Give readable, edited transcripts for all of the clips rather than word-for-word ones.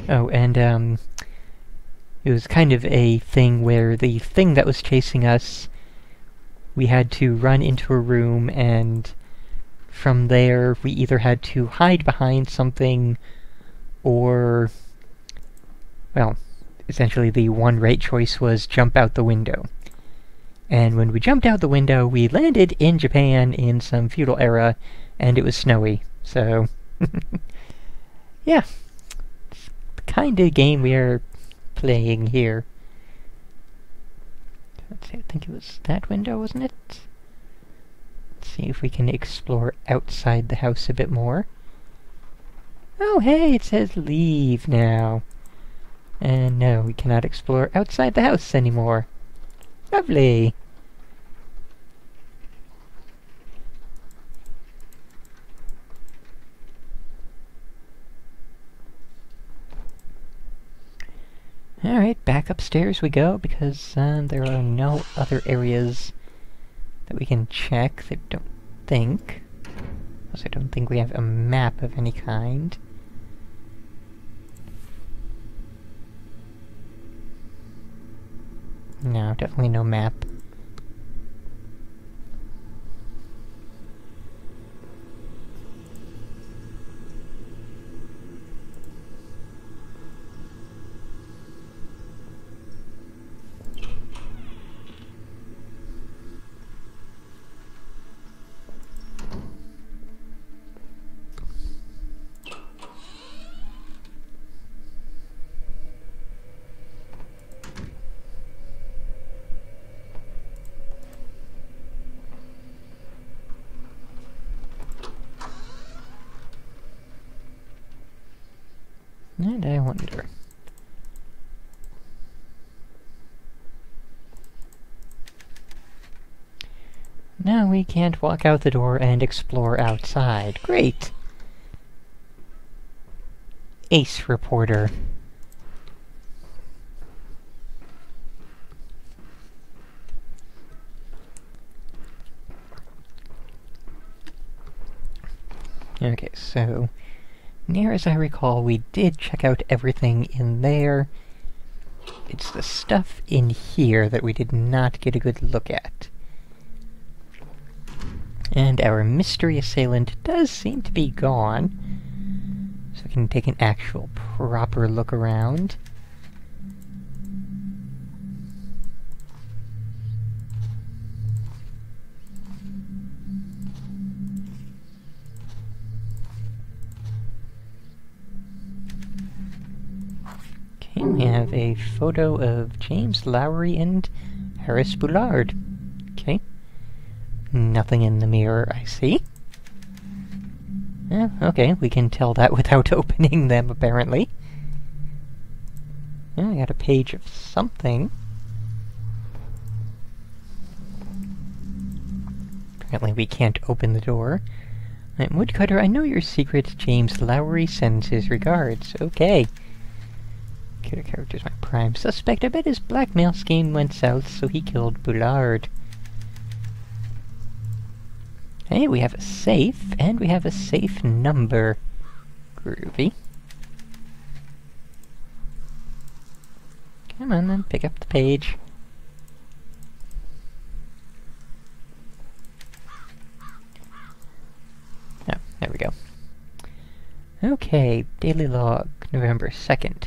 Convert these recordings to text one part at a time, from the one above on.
Oh, and it was kind of a thing where the thing that was chasing us, we had to run into a room, and from there we either had to hide behind something or, well, essentially the one right choice was jump out the window. And when we jumped out the window, we landed in Japan in some feudal era, and it was snowy. So, yeah, it's the kind of game we are playing here. Let's see, I think it was that window, wasn't it? Let's see if we can explore outside the house a bit more. Oh, hey, it says leave now. And no, we cannot explore outside the house anymore. Lovely! Alright, back upstairs we go, because there are no other areas that we can check. I don't think. Also, I don't think we have a map of any kind. No, definitely no map. And I wonder... Now we can't walk out the door and explore outside. Great! Ace Reporter. Okay, so... near as I recall, we did check out everything in there. It's the stuff in here that we did not get a good look at. And our mystery assailant does seem to be gone. So we can take an actual proper look around. Okay, we have a photo of James Lowry and Harris Boulard. Okay. Nothing in the mirror, I see. Okay, we can tell that without opening them, apparently. Yeah, I got a page of something. Apparently we can't open the door. Woodcutter, I know your secret. James Lowry sends his regards. Okay. Character's my prime suspect. I bet his blackmail scheme went south, so he killed Boulard. Hey, we have a safe, and we have a safe number. Groovy. Come on then, pick up the page. Oh, there we go. Okay, daily log, November 2nd.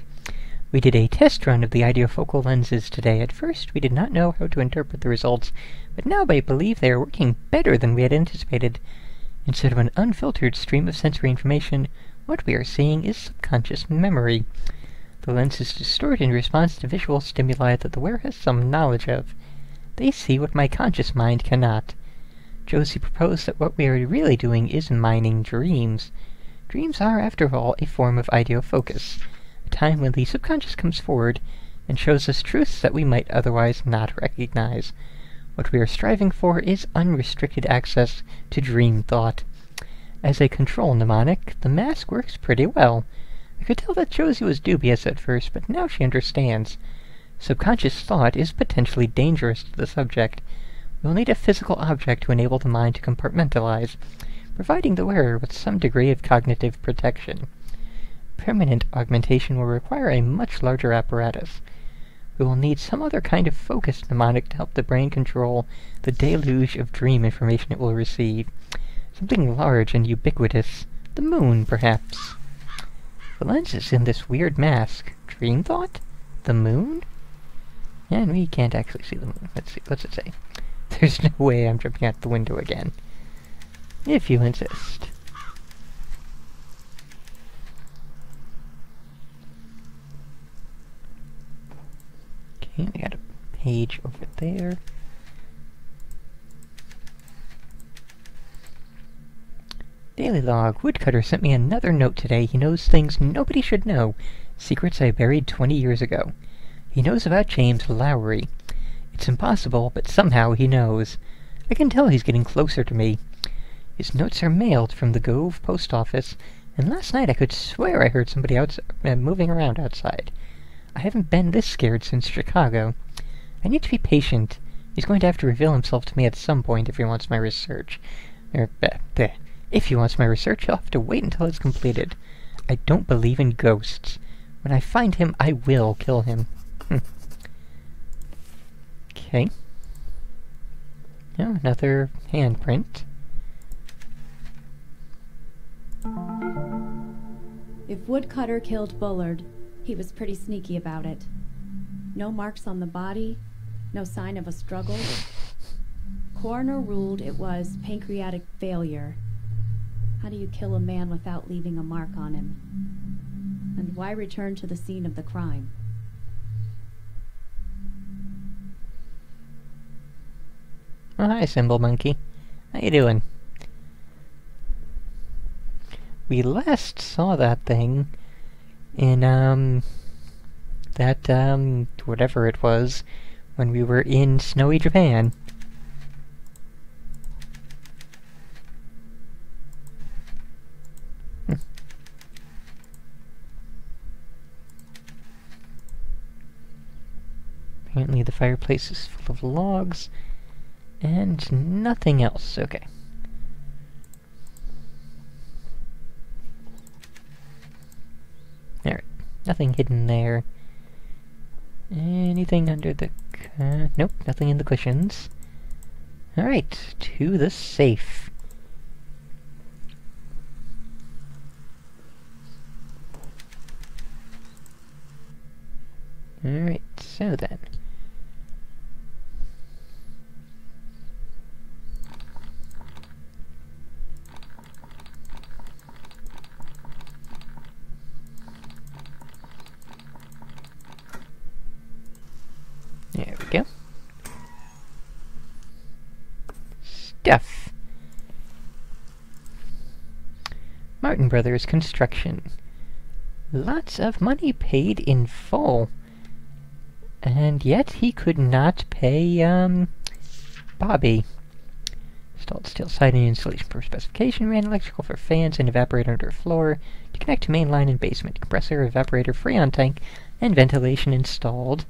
We did a test run of the ideofocal lenses today. At first, we did not know how to interpret the results, but now I believe they are working better than we had anticipated. Instead of an unfiltered stream of sensory information, what we are seeing is subconscious memory. The lenses distort in response to visual stimuli that the wearer has some knowledge of. They see what my conscious mind cannot. Josie proposed that what we are really doing is mining dreams. Dreams are, after all, a form of ideofocus. A time when the subconscious comes forward and shows us truths that we might otherwise not recognize. What we are striving for is unrestricted access to dream thought. As a control mnemonic, the mask works pretty well. I could tell that Josie was dubious at first, but now she understands. Subconscious thought is potentially dangerous to the subject. We'll need a physical object to enable the mind to compartmentalize, providing the wearer with some degree of cognitive protection. Permanent augmentation will require a much larger apparatus. We will need some other kind of focused mnemonic to help the brain control the deluge of dream information it will receive. Something large and ubiquitous. The moon, perhaps. The lens is in this weird mask. Dream thought? The moon? And we can't actually see the moon. Let's see. What's it say? There's no way I'm jumping out the window again. If you insist. Okay, we got a page over there. Daily log. Woodcutter sent me another note today. He knows things nobody should know. Secrets I buried 20 years ago. He knows about James Lowry. It's impossible, but somehow he knows. I can tell he's getting closer to me. His notes are mailed from the Gove post office, and last night I could swear I heard somebody moving around outside. I haven't been this scared since Chicago. I need to be patient. He's going to have to reveal himself to me at some point if he wants my research. If he wants my research, he'll have to wait until it's completed. I don't believe in ghosts. When I find him, I will kill him. Okay. Oh, another handprint. If Woodcutter killed Bullard, he was pretty sneaky about it. No marks on the body, no sign of a struggle. Coroner ruled it was pancreatic failure. How do you kill a man without leaving a mark on him? And why return to the scene of the crime? Oh, hi, Symbol Monkey. How you doing? We last saw that thing in, whatever it was, when we were in snowy Japan. Apparently the fireplace is full of logs, and nothing else. Okay. Alright, nothing hidden there. Anything under the... nope, nothing in the cushions. Alright, to the safe. Alright, so then. There we go. Stuff. Martin Brothers Construction. Lots of money paid in full. And yet he could not pay, Bobby. Installed steel siding installation per specification, ran electrical for fans and evaporator under floor to connect to main line and basement. Compressor, evaporator, freon tank, and ventilation installed.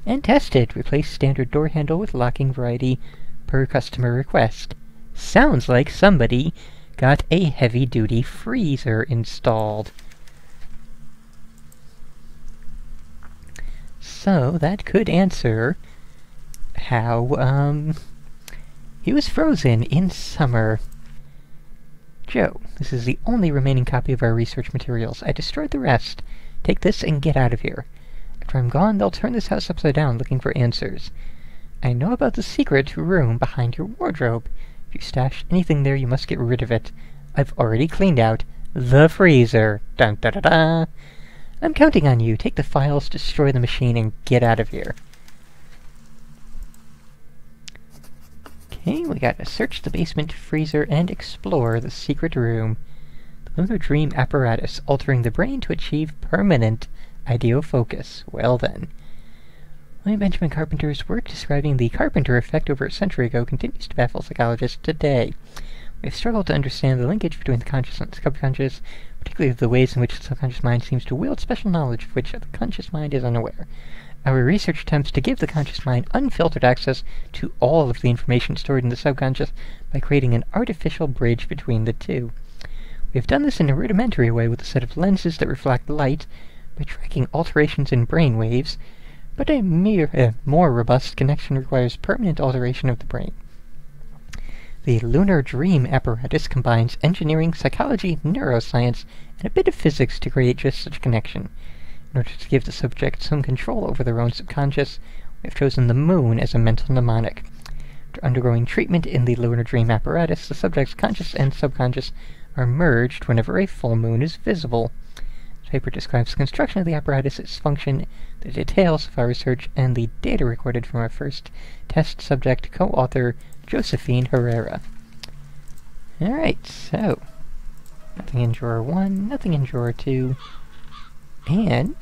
And tested. Replaced standard door handle with locking variety per customer request. Sounds like somebody got a heavy-duty freezer installed. So, that could answer how, he was frozen in summer. Joe, this is the only remaining copy of our research materials. I destroyed the rest. Take this and get out of here. After I'm gone, they'll turn this house upside down looking for answers. I know about the secret room behind your wardrobe. If you stash anything there, you must get rid of it. I've already cleaned out the freezer. Dun da da da. I'm counting on you. Take the files, destroy the machine, and get out of here. Okay, we gotta search the basement freezer and explore the secret room. The lunar dream apparatus, altering the brain to achieve permanent ideofocus. Well then. William Benjamin Carpenter's work describing the Carpenter effect over a century ago continues to baffle psychologists today. We have struggled to understand the linkage between the conscious and subconscious, particularly the ways in which the subconscious mind seems to wield special knowledge of which the conscious mind is unaware. Our research attempts to give the conscious mind unfiltered access to all of the information stored in the subconscious by creating an artificial bridge between the two. We've done this in a rudimentary way with a set of lenses that reflect light by tracking alterations in brain waves, but a more robust connection requires permanent alteration of the brain. The lunar dream apparatus combines engineering, psychology, neuroscience, and a bit of physics to create just such a connection. In order to give the subject some control over their own subconscious, we have chosen the moon as a mental mnemonic. After undergoing treatment in the lunar dream apparatus, the subject's conscious and subconscious are merged whenever a full moon is visible. The paper describes the construction of the apparatus, its function, the details of our research, and the data recorded from our first test subject, co-author Josephine Herrera. Alright, so nothing in drawer 1, nothing in drawer 2, and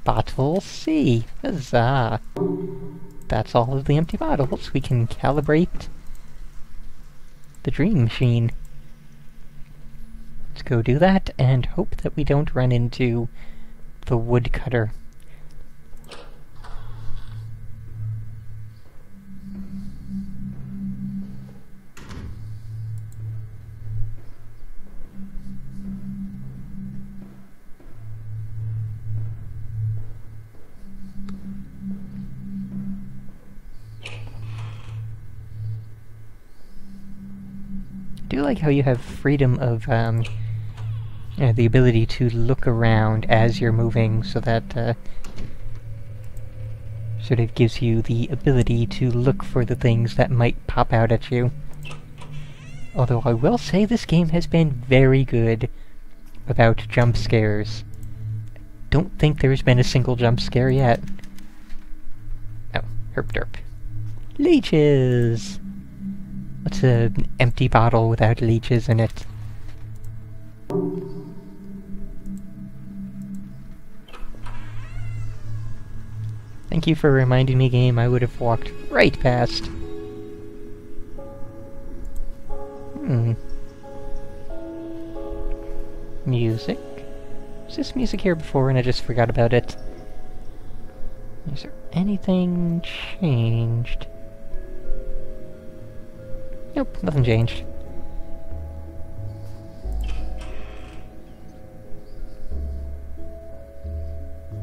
bottle C. Huzzah! That's all of the empty bottles. We can calibrate the dream machine. Let's go do that, and hope that we don't run into the woodcutter. I do like how you have freedom of, the ability to look around as you're moving, so that, sort of gives you the ability to look for the things that might pop out at you. Although I will say this game has been very good about jump scares. Don't think there's been a single jump scare yet. Oh, herp derp. Leeches! What's an empty bottle without leeches in it? Thank you for reminding me, game. I would have walked right past. Music. Was this music here before and I just forgot about it? Is there anything changed? Nope, nothing changed.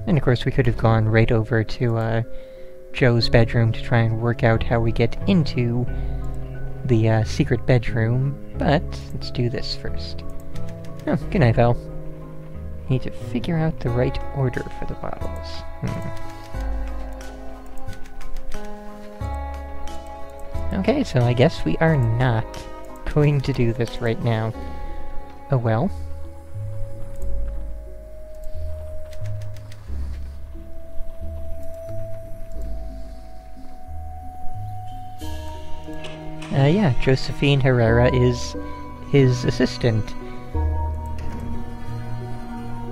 And of course we could have gone right over to Joe's bedroom to try and work out how we get into the secret bedroom, but let's do this first. Oh, good night, Val. Need to figure out the right order for the bottles. Okay, so I guess we are not going to do this right now. Oh well. Yeah, Josephine Herrera is his assistant.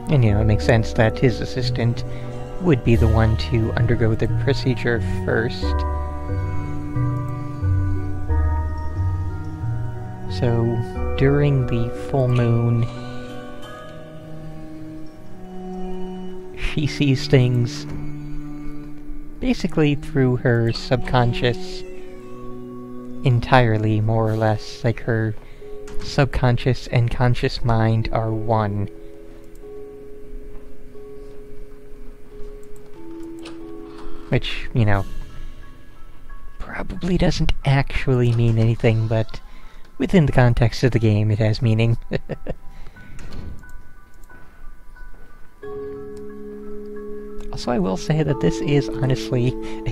And, you know, it makes sense that his assistant would be the one to undergo the procedure first. So, during the full moon, she sees things basically through her subconscious entirely, more or less. Like, her subconscious and conscious mind are one. Which, you know, probably doesn't actually mean anything, but within the context of the game, it has meaning. Also, I will say that this is honestly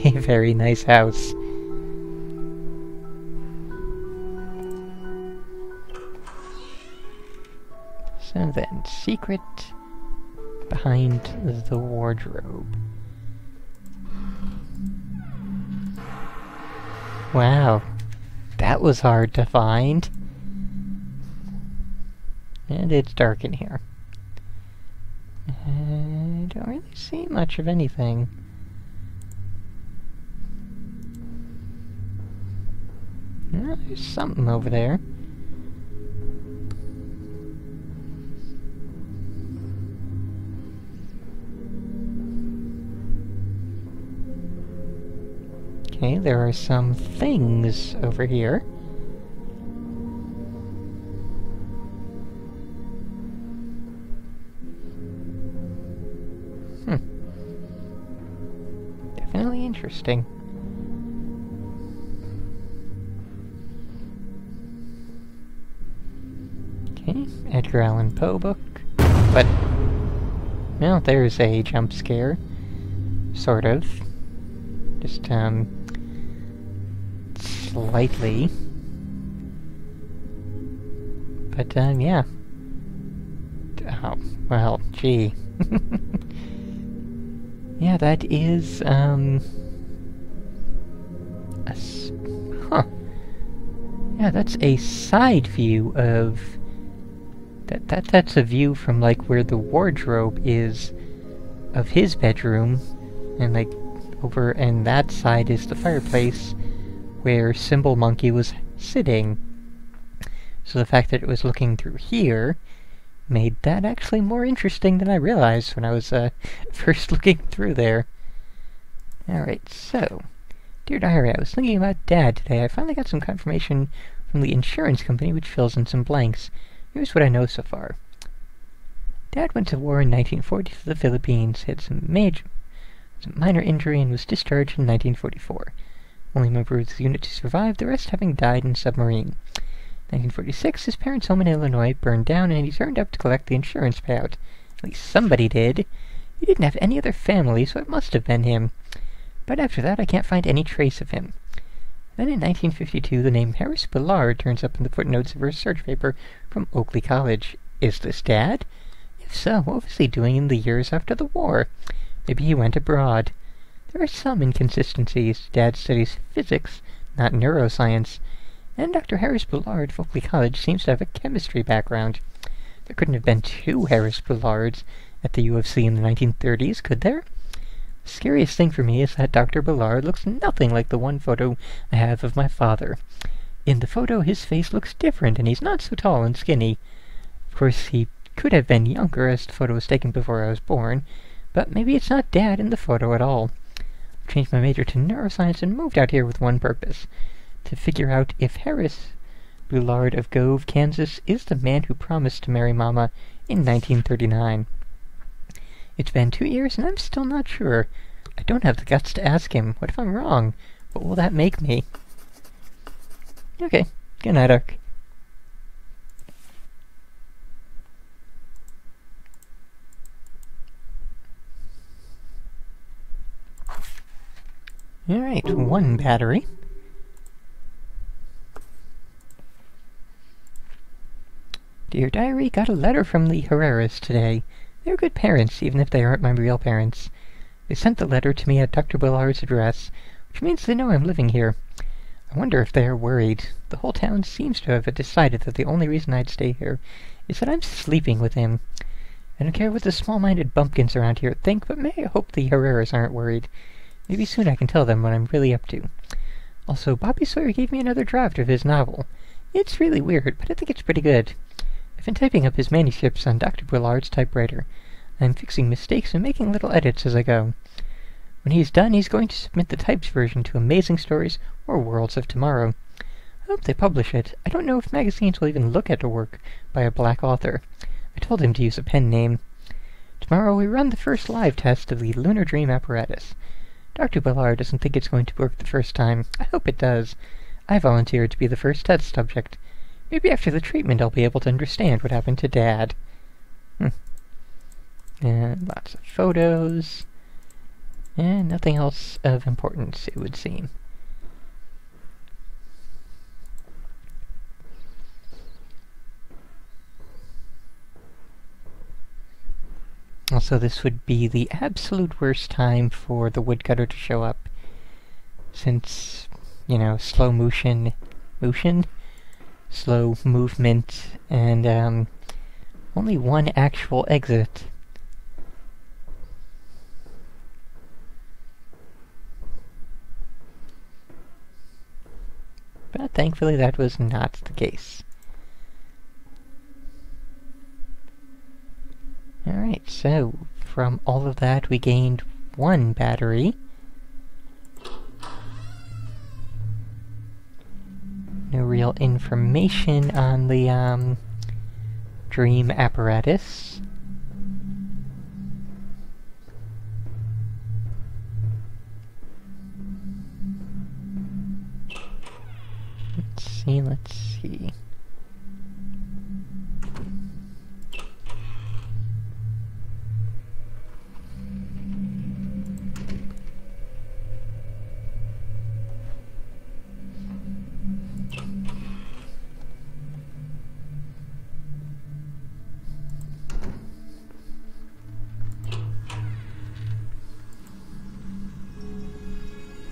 a very nice house. So then, secret behind the wardrobe. Wow, that was hard to find. And it's dark in here. I don't really see much of anything. Oh, there's something over there. Okay, there are some things over here. Definitely interesting. Okay, Edgar Allan Poe book. But, well, there's a jump scare. Sort of. Just, slightly. But, yeah. Oh, well, gee. Yeah, that is, huh. Yeah, that's a side view of... That's a view from, like, where the wardrobe is of his bedroom, and, like, over, and that side is the fireplace where Symbol Monkey was sitting. So the fact that it was looking through here made that actually more interesting than I realized when I was, first looking through there. Alright, so... Dear Diary, I was thinking about Dad today. I finally got some confirmation from the insurance company which fills in some blanks. Here's what I know so far. Dad went to war in 1940 to the Philippines, had some minor injury, and was discharged in 1944. Only member of the unit to survive, the rest having died in a submarine. 1946, his parents' home in Illinois burned down, and he turned up to collect the insurance payout. At least somebody did. He didn't have any other family, so it must have been him. But after that, I can't find any trace of him. Then in 1952, the name Harris Ballard turns up in the footnotes of a research paper from Oakley College. Is this Dad? If so, what was he doing in the years after the war? Maybe he went abroad. There are some inconsistencies. Dad studies physics, not neuroscience. And Dr. Harris Ballard of Oakley College seems to have a chemistry background. There couldn't have been two Harris Ballards at the U of C in the 1930s, could there? The scariest thing for me is that Dr. Ballard looks nothing like the one photo I have of my father. In the photo, his face looks different, and he's not so tall and skinny. Of course, he could have been younger, as the photo was taken before I was born, but maybe it's not Dad in the photo at all. I've changed my major to neuroscience and moved out here with one purpose: to figure out if Harris Ballard of Gove, Kansas, is the man who promised to marry Mama in 1939. It's been 2 years, and I'm still not sure. I don't have the guts to ask him. What if I'm wrong? What will that make me? Okay. Good night, Ark. Alright, one battery. Dear Diary, got a letter from the Herreras today. They're good parents, even if they aren't my real parents. They sent the letter to me at Dr. Ballard's address, which means they know I'm living here. I wonder if they are worried. The whole town seems to have decided that the only reason I'd stay here is that I'm sleeping with him. I don't care what the small-minded bumpkins around here think, but may I hope the Herreras aren't worried. Maybe soon I can tell them what I'm really up to. Also, Bobby Sawyer gave me another draft of his novel. It's really weird, but I think it's pretty good. I've been typing up his manuscripts on Dr. Ballard's typewriter. I'm fixing mistakes and making little edits as I go. When he's done, he's going to submit the typed version to Amazing Stories or Worlds of Tomorrow. I hope they publish it. I don't know if magazines will even look at a work by a black author. I told him to use a pen name. Tomorrow we run the first live test of the Lunar Dream apparatus. Dr. Ballard doesn't think it's going to work the first time. I hope it does. I volunteered to be the first test subject. Maybe after the treatment I'll be able to understand what happened to Dad. And lots of photos. And nothing else of importance, it would seem. Also, this would be the absolute worst time for the woodcutter to show up, since, you know, slow movement, and only one actual exit. But thankfully that was not the case. Alright, so from all of that we gained one battery. No real information on the dream apparatus. 13, let's see.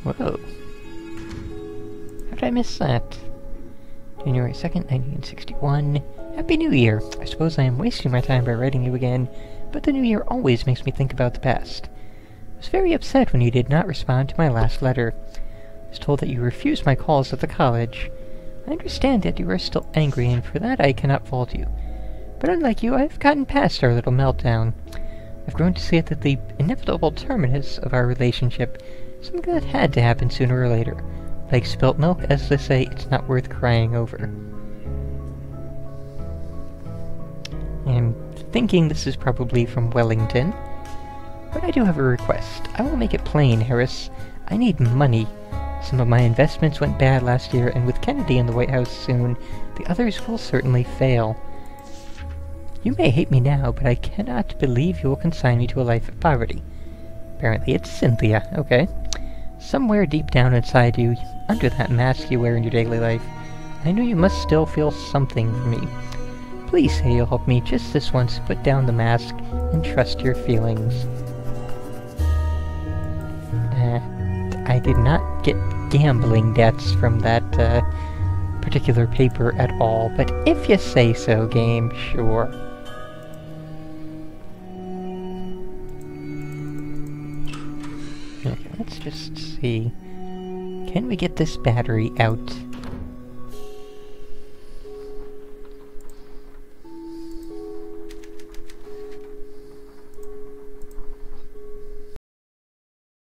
Whoa. How did I miss that? January 2nd, 1961. Happy New Year! I suppose I am wasting my time by writing you again, but the new year always makes me think about the past. I was very upset when you did not respond to my last letter. I was told that you refused my calls at the college. I understand that you are still angry, and for that I cannot fault you. But unlike you, I have gotten past our little meltdown. I've grown to see it that the inevitable terminus of our relationship, something that had to happen sooner or later. Like spilt milk, as they say, it's not worth crying over. I'm thinking this is probably from Wellington, but I do have a request. I will make it plain, Harris. I need money. Some of my investments went bad last year, and with Kennedy in the White House soon, the others will certainly fail. You may hate me now, but I cannot believe you will consign me to a life of poverty. Apparently it's Cynthia, okay. Somewhere deep down inside you, under that mask you wear in your daily life, I know you must still feel something for me. Please say you'll help me just this once, put down the mask, and trust your feelings. I did not get gambling debts from that, particular paper at all, but if you say so, game, sure. Okay, let's just see. Can we get this battery out?